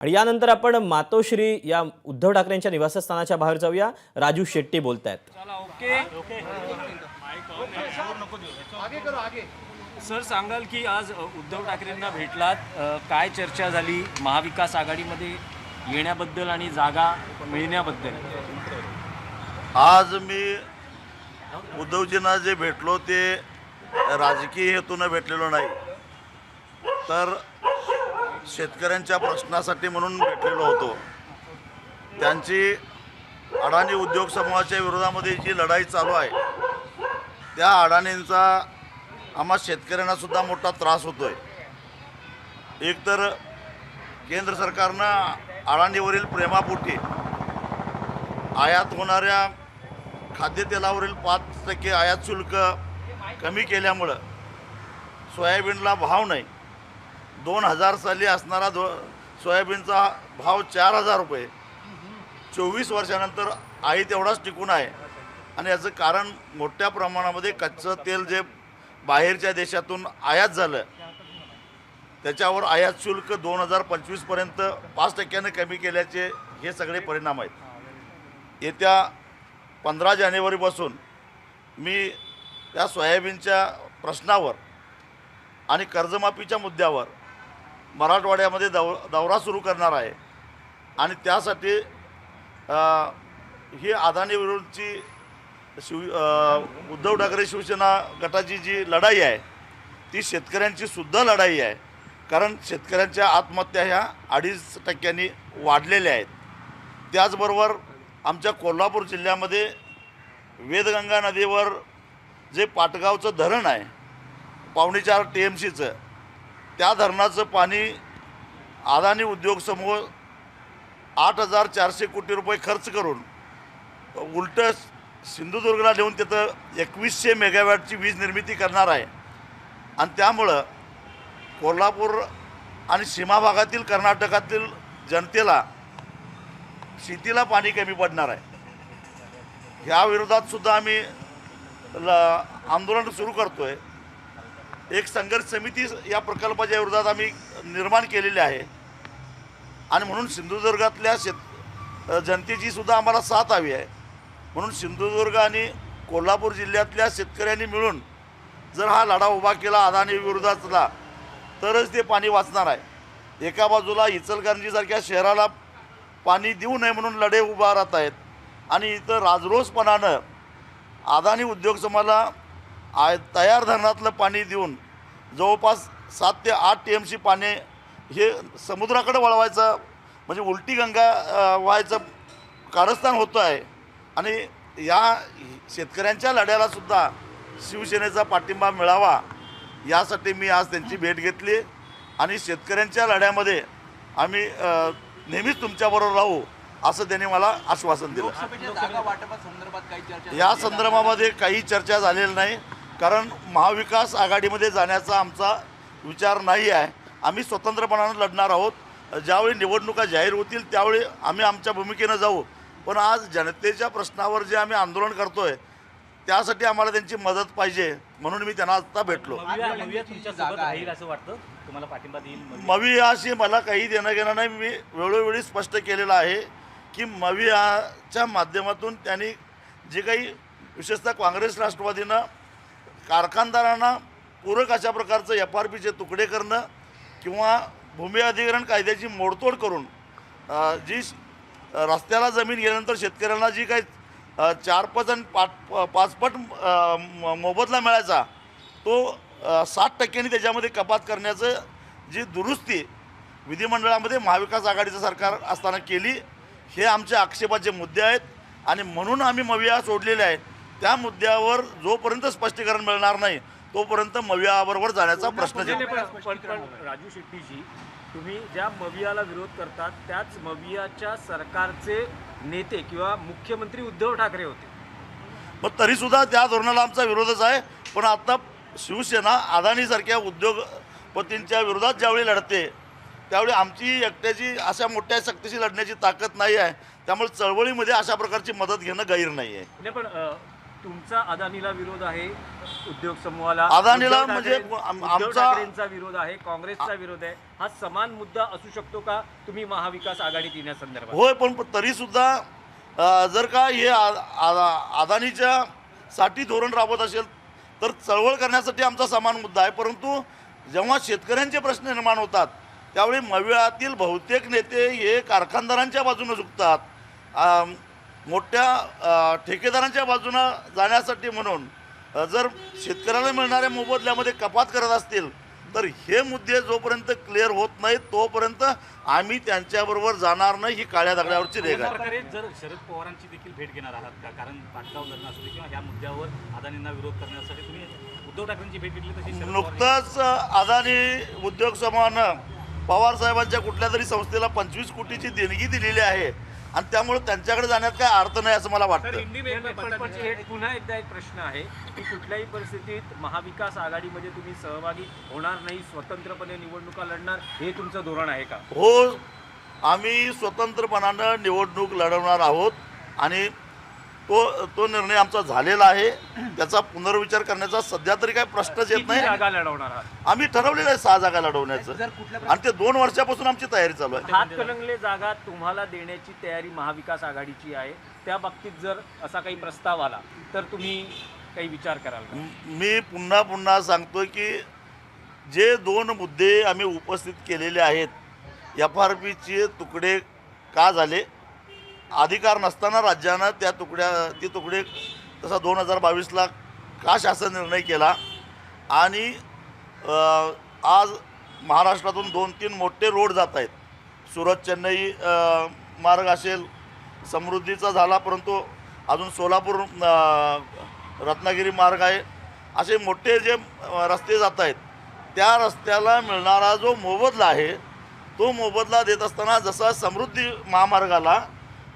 आणि यानंतर आपण मातोश्री या उद्धव ठाकरेंच्या निवासस्थानाच्या बाहेर जाऊया। राजू शेट्टी बोलतायत। सर, सांगाल की आज उद्धव ठाकरेंना भेटलात, काय चर्चा झाली महाविकास आघाडीमध्ये येण्याबद्दल आणि जागा मिळण्याबद्दल? आज मी उद्धवजींना जे भेटलो ते राजकीय हेतून भेटलेलो नाही, तर शेतकऱ्यांच्या प्रश्नासाठी म्हणून भेटलेलो होतो। त्यांची अडाणी उद्योग समूहाच्या विरोधामध्ये जी लढाई चालू आहे त्या अडाणींचा आम्हा शेतकऱ्यांना सुद्धा मोठा त्रास होतोय। एक तर केंद्र सरकारनं अडाणीवरील प्रेमापोटी आयात होणाऱ्या खाद्यतेलावरील 5% आयात शुल्क कमी केल्यामुळं सोयाबीनला भाव नाही। 2000 साली असणारा सोयाबीनचा भाव 4000 रुपये 24 वर्षानंतर आहे तेवढाच टिकून आहे। आणि याचं कारण मोठ्या प्रमाणामध्ये कच्चं तेल जे बाहेरच्या देशातून आयात झालं त्याच्यावर आयात शुल्क 2025 पर्यंत 5% कमी केल्याचे हे सगळे परिणाम आहेत। येत्या 15 जानेवारीपासून मी त्या सोयाबीनच्या प्रश्नावर आणि कर्जमाफीच्या मुद्द्यावर मराठवाड्यामध्ये दौरा सुरू करणार आहे। आणि त्यासाठी ही अदानी विरुद्धची उद्धव ठाकरे शिवसेना गटाची जी लढाई आहे ती शेतकऱ्यांची सुद्धा लढाई आहे। कारण शेतकऱ्यांच्या आत्महत्या ह्या 2.5% वाढलेल्या आहेत। त्याचबरोबर आमच्या कोल्हापूर जिल्ह्यामध्ये वेदगंगा नदीवर जे पाटगावचं धरण आहे 4.25 TMCचं, त्या धरणाचं पाणी अदानी उद्योग समूह 8,400 कोटी रुपये खर्च करून उलटं सिंधुदुर्गला नेऊन तिथं 2100 मेगावॅटची वीज निर्मिती करणार आहे। आणि त्यामुळं कोल्हापूर आणि सीमा भागातील कर्नाटकातील जनतेला शेतीला पाणी कमी पडणार आहे। ह्या विरोधात सुद्धा आम्ही आंदोलन सुरू करतो आहे। एक संघर्ष समिती या प्रकल्पाच्या विरोधात आम्ही निर्माण केलेली आहे। आणि म्हणून सिंधुदुर्गातल्या जनतेची सुद्धा आम्हाला साथ हवी आहे। म्हणून सिंधुदुर्ग आणि कोल्हापूर जिल्ह्यातल्या शेतकऱ्यांनी मिळून जर हा लढा उभा केला अदानी विरोधातला तरच ते पाणी वाचणार आहे। एका बाजूला इचलकरंजीसारख्या शहराला पाणी देऊ नये म्हणून लढे उभा राहत आहेत आणि इथं राजरोसपणानं अदानी उद्योग समूहाला तयार धरणातलं पाणी देऊन जवळपास 7 ते 8 TMC पाणी हे समुद्राकडे वळवायचं म्हणजे उलटी गंगा व्हायचं कारस्थान होतं आहे। आणि या शेतकऱ्यांच्या लढ्याला सुद्धा शिवसेनेचा पाठिंबा मिळावा यासाठी मी आज त्यांची भेट घेतली आणि शेतकऱ्यांच्या लढ्यामध्ये आम्ही नेहमीच तुमच्याबरोबर राहू असं त्यांनी मला आश्वासन दिलं। या संदर्भामध्ये काही चर्चा झालेली नाही, कारण महाविकास आघाडीमध्ये जाण्याचा आमचा विचार नाही आहे। आम्ही स्वतंत्रपणाने लढणार आहोत। ज्यावेळी निवडणुका जाहीर होतील त्यावेळी आम्ही आमच्या भूमिकेनं जाऊ। पण आज जनतेच्या प्रश्नावर जे आम्ही आंदोलन करतोय त्यासाठी आम्हाला त्यांची मदत पाहिजे, म्हणून मी त्यांना आता भेटलो। मवियाशी मला काही देणं घेणं नाही। मी वेळोवेळी स्पष्ट केलेलं आहे की मवियाच्या माध्यमातून त्यांनी जे काही विशेषतः काँग्रेस राष्ट्रवादीनं कारखानदारांना पूरक अशा प्रकारचं FRPचे तुकडे करणं किंवा भूमी अधिग्रहण कायद्याची मोडतोड करून जी रस्त्याला जमीन गेल्यानंतर शेतकऱ्यांना जी काही 4-5 आणि 5 पट मोबदला मिळायचा तो 60% त्याच्यामध्ये कपात करण्याचं जी दुरुस्ती विधिमंडळामध्ये महाविकास आघाडीचं सरकार असताना केली, हे आमचे आक्षेपाचे मुद्दे आहेत। आणि म्हणून आम्ही मविया सोडलेले आहे। त्या मुद्द्यावर जोपर्यंत स्पष्टीकरण मिळणार नाही तोपर्यंत मवियाबरोबर जाण्याचा प्रश्न राजू शेट्टीजी, तुम्ही ज्या मवियाला विरोध करतात त्याच मवियाच्या सरकारचे नेते किंवा मुख्यमंत्री उद्धव ठाकरे होते। मग तरीसुद्धा त्या धोरणाला आमचा विरोधच आहे। पण आता शिवसेना अदानीसारख्या उद्योगपतींच्या विरोधात ज्यावेळी लढते त्यावेळी आमची एकट्याची अशा मोठ्या शक्तीशी लढण्याची ताकद नाही आहे। त्यामुळे चळवळीमध्ये अशा प्रकारची मदत घेणं गैर नाही आहे। पण तुमचा अदानीला विरोध आहे, उद्योग समूहाला अदानीला उद्धव म्हणजे ठाकरे- आमचा- उद्धव ठाकरेंचा विरोध आहे, काँग्रेसचा विरोध आहे. हा समान मुद्दा असू शकतो का तुम्ही महाविकास आघाडीत येण्यासंदर्भात? होय, पण तरी सुद्धा जर का हे अदानीच्या साठी धोरण राबवत असेल तर चळवळ करण्यासाठी आमचा समान मुद्दा आहे. परंतु जेव्हा शेतकऱ्यांचे प्रश्न निर्माण होतात त्यावेळी मविळातील बहुतेक नेते हे कारखानदारांच्या बाजूने झुकतात, मोठ्या ठेकेदारांच्या बाजूनं जाण्यासाठी म्हणून जर शेतकऱ्याला मिळणाऱ्या मोबदल्यामध्ये कपात करत असतील तर हे मुद्दे जोपर्यंत क्लिअर होत नाहीत तोपर्यंत आम्ही त्यांच्याबरोबर जाणार नाही. ही काळ्या दगडावरची रेघ आहे. प्रकारे जर शरद पवारांची देखील भेट घेणार आहात का? कारण पाटगाव धरण असू दे किंवा ह्या मुद्द्यावर अदानींना विरोध करण्यासाठी तुम्ही उद्धव ठाकरेंची भेट घेतली तशी शरद पवार नुकतंच अदानी उद्योग समूहानं पवार साहेबांच्या कुठल्या तरी संस्थेला 25 कोटीची देणगी दिलेली आहे आणि त्यामुळे त्यांच्याकडे जाण्यात काय अर्थ नाही असं मला वाटतं. पण पुन्हा एकदा एक प्रश्न आहे की कुठल्याही परिस्थितीत महाविकास आघाडीमध्ये तुम्ही सहभागी होणार नाही, स्वतंत्रपणे निवडणुका लढणार, हे तुमचं धोरण आहे का? हो, आम्ही स्वतंत्रपणानं निवडणूक लढवणार आहोत आणि तो निर्णय आमचा झालेला आहे. त्याचा पुनर्विचार करण्याचा सध्या तरी काही प्रश्नच येत किती नाही. जागा लढवणार आहात? आम्ही ठरवलेलं आहे 6 जागा लढवण्याचं आणि ते 2 वर्षापासून आमची तयारी चालू आहे. हातकणंगले जागा तुम्हाला देण्याची तयारी महाविकास आघाडीची आहे. त्या बाबतीत जर असा काही प्रस्ताव आला तर तुम्ही काही विचार कराल का? मी पुन्हा सांगतो की जे 2 मुद्दे आम्ही उपस्थित केलेले आहेत, FRPचे तुकडे का झाले, अधिकार नसताना राज्यानं ते तुकडे तसा 2022ला का शासन निर्णय केला आणि आज महाराष्ट्रातून 2-3 मोठे रोड जात आहेत. सुरत चेन्नई मार्ग असेल, समृद्धीचा झाला, परंतु अजून सोलापूर रत्नागिरी मार्ग आहे. असे मोठे जे रस्ते जात आहेत त्या रस्त्याला मिळणारा जो मोबदला आहे तो मोबदला देत असताना जसा समृद्धी महामार्गाला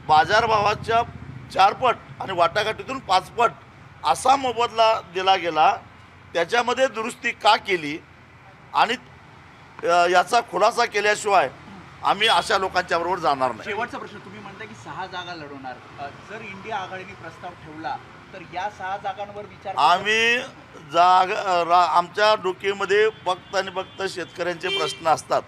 बाजारभावाच्या 4 पट आणि वाटाघाटीतून 5 पट असा मोबदला दिला गेला, त्याच्यामध्ये दुरुस्ती का केली आणि याचा खुलासा केल्याशिवाय आम्ही अशा लोकांच्या बरोबर जाणार नाही. शेवटचा प्रश्न, तुम्ही म्हणता की 6 जागा लढवणार, जर इंडिया आघाडीने प्रस्ताव ठेवला तर या 6 जागांवर विचार आम्ही आमच्या डोक्यामध्ये फक्त आणि फक्त शेतकऱ्यांचे प्रश्न असतात.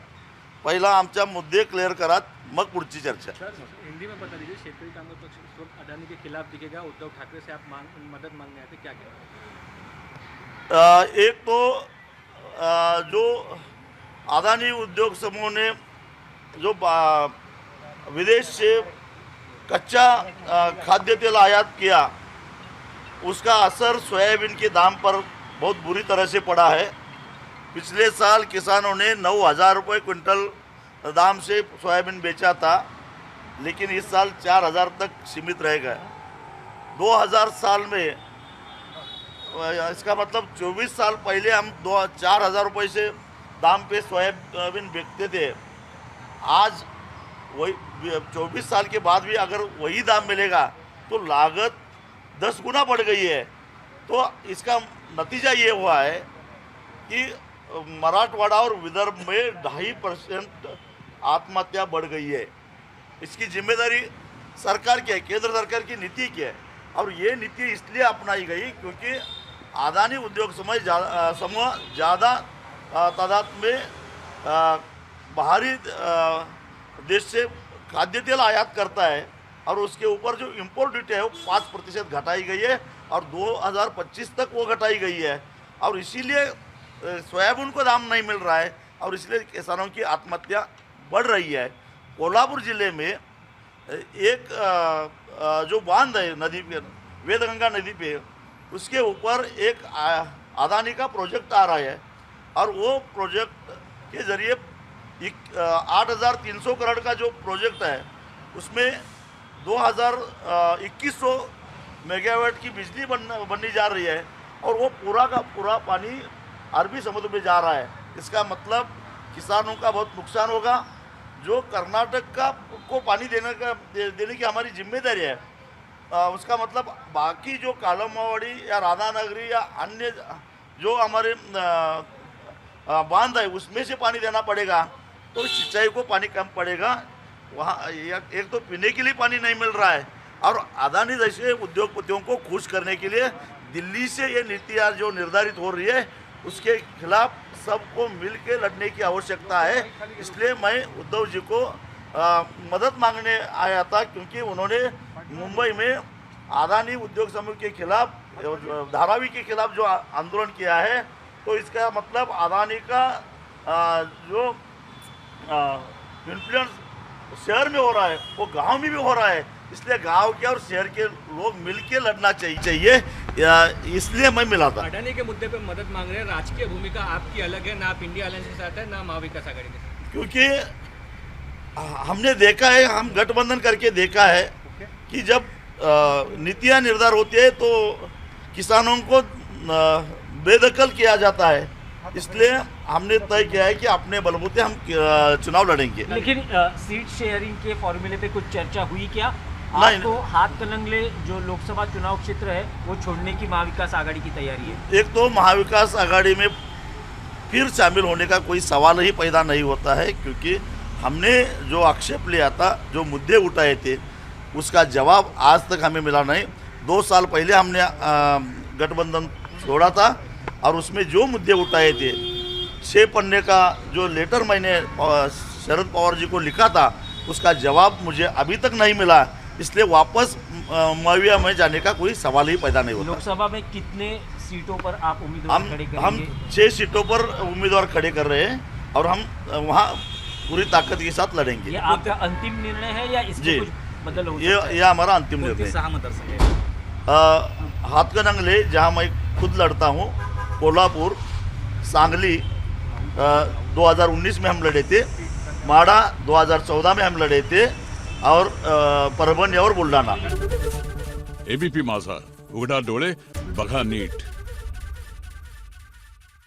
पहिला आमच्या मुद्दे क्लिअर करा, मग पुढची चर्चा. हिंदी में बता दीजिए, शेतकरी कामगार पक्ष इस वक्त अदानी के खिलाफ दिखेगा, उद्धव ठाकरे से आप मदद मांगने आते, क्या कहें? एक तो जो अदानी उद्योग समूह ने जो विदेश से कच्चा खाद्य तेल आयात किया उसका असर सोयाबीन के दाम पर बहुत बुरी तरह से पड़ा है. पिछले साल किसानों ने 9,000 रुपये क्विंटल दाम से सोयाबीन बेचा था, लेकिन इस साल 4,000 तक सीमित रह गए. 2000 साल में, इसका मतलब 24 साल पहले हम 4,000 रुपये से दाम पे सोयाबीन बेचते थे. आज वही 24 साल के बाद भी अगर वही दाम मिलेगा तो लागत 10 गुना बढ़ गई है. तो इसका नतीजा ये हुआ है कि मराठवाड़ा और विदर्भ में 2.5% आत्महत्या बढ़ गई है. इसकी जिम्मेदारी सरकार की है, केंद्र सरकार की नीति की है. और ये नीति इसलिए अपनाई गई क्योंकि अदानी उद्योग समूह ज़्यादा तादाद में बाहरी देश से खाद्य तेल आयात करता है और उसके ऊपर जो इम्पोर्ट ड्यूटी है वो 5% घटाई गई है और 2025 तक वो घटाई गई है. और इसीलिए सोयाबीन को दाम नहीं मिल रहा है और इसलिए किसानों की आत्महत्या बढ़ रही है. कोल्हापुर ज़िले में एक जो बांध है नदी पे, वेदगंगा नदी पे, उसके ऊपर एक अदानी का प्रोजेक्ट आ रहा है और वो प्रोजेक्ट के ज़रिए 8,300 करोड़ का जो प्रोजेक्ट है उसमें 2,2100 मेगावाट की बिजली बननी जा रही है और वो पूरा का पूरा पानी अरबी समुद्र में जा रहा है. इसका मतलब किसानों का बहुत नुकसान होगा. जो कर्नाटक को पानी देने की हमारी जिम्मेदारी है, उसका मतलब बाकी जो कालमावाड़ी या राधानगरी या अन्य जो हमारे बांध है उसमें से पानी देना पड़ेगा. तो सिंचाई को पानी कम पड़ेगा. वहाँ एक तो पीने के लिए पानी नहीं मिल रहा है और अदानी जैसे उद्योगपतियों को खुश करने के लिए दिल्ली से ये नीतियाँ जो निर्धारित हो रही है उसके खिलाफ सबको मिल के लड़ने की आवश्यकता है। इसलिए मैं उद्धव जी को मदद मांगने आया था, क्योंकि उन्होंने मुंबई में अदानी उद्योग समूह के खिलाफ, धारावी के खिलाफ जो आंदोलन किया है, तो इसका मतलब अदानी का जो इन्फ्लुएंस शहर में हो रहा है वो गांव में भी हो रहा है। इसलिए गांव के और शहर के लोग मिलके लड़ना चाहिए, इसलिए मैं मिला था। अडानी के मुद्दे पे मदद मांग रहे हैं, राजकीय भूमिका आपकी अलग है, ना आप इंडिया अलायंस के साथ है ना महाविकास आघाड़ी के साथ, क्योंकि हमने देखा है, हम गठबंधन करके देखा है कि जब नीतियाँ निर्धार होती है तो किसानों को बेदखल किया जाता है। इसलिए हमने तय किया है कि अपने बलबूते हम चुनाव लड़ेंगे। लेकिन सीट शेयरिंग के फॉर्मूले पे कुछ चर्चा हुई क्या? नहीं। आपको हाथ कलंगले जो लोकसभा चुनाव क्षेत्र है वो छोड़ने की महाविकास आघाड़ी की तैयारी है? एक तो महाविकास आघाड़ी में फिर शामिल होने का कोई सवाल ही पैदा नहीं होता है, क्योंकि हमने जो आक्षेप लिया था, जो मुद्दे उठाए थे, उसका जवाब आज तक हमें मिला नहीं। 2 साल पहले हमने गठबंधन छोड़ा था और उसमें जो मुद्दे उठाए थे, 6 पन्ने का जो लेटर मैंने शरद पवार जी को लिखा था, उसका जवाब मुझे अभी तक नहीं मिला। इसलिए वापस मविया में जाने का कोई सवाल ही पैदा नहीं होता। लोकसभा में कितने सीटों पर आप उम्मीदवार खड़े हम करेंगे? 6 सीटों पर उम्मीदवार खड़े कर रहे हैं और हम वहाँ पूरी ताकत के साथ लड़ेंगे। ये आपका अंतिम निर्णय है या इसमें जी। कुछ बदल हो सकता है? ये हमारा अंतिम निर्णय कोणती है। 6 मतदारसंघ आहेत? हातकणंगले जहाँ मैं खुद लड़ता हूँ, कोल्हापुर, सांगली 2019 में हम लड़े थे, माडा 2014 में हम लड़े थे, और परभणी और बुलढाणा। एबीपी माझा, उघडा डोळे बघा नीट।